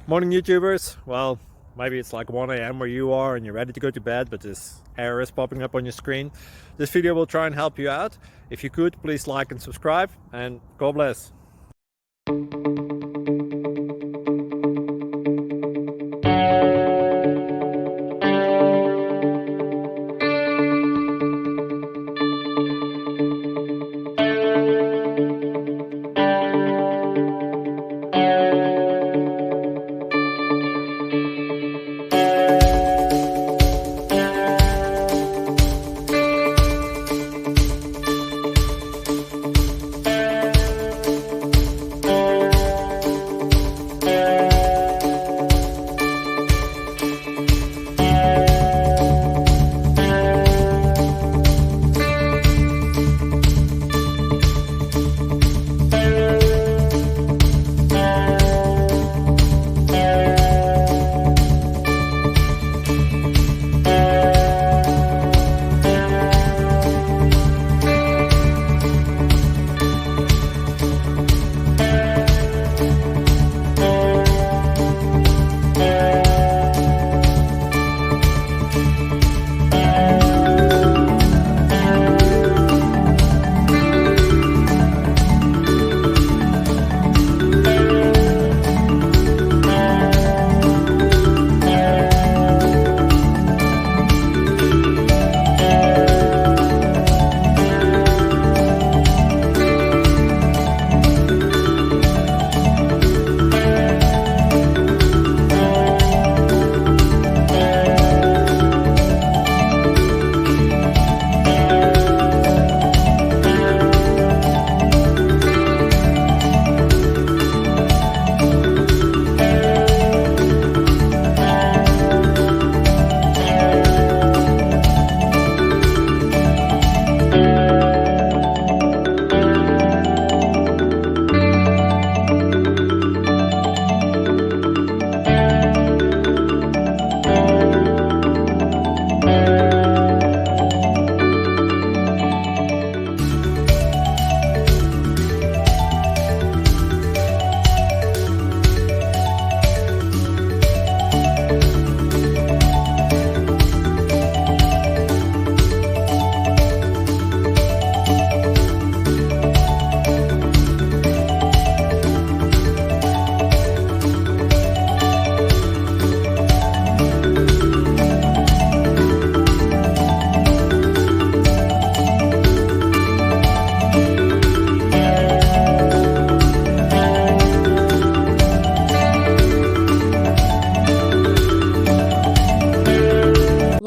Morning, YouTubers. Well, maybe it's like 1 a.m. where you are and you're ready to go to bed, but this error is popping up on your screen. This video will try and help you out. If you could, please like and subscribe, and God bless.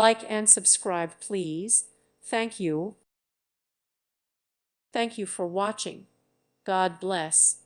Like and subscribe, please. Thank you. Thank you for watching. God bless.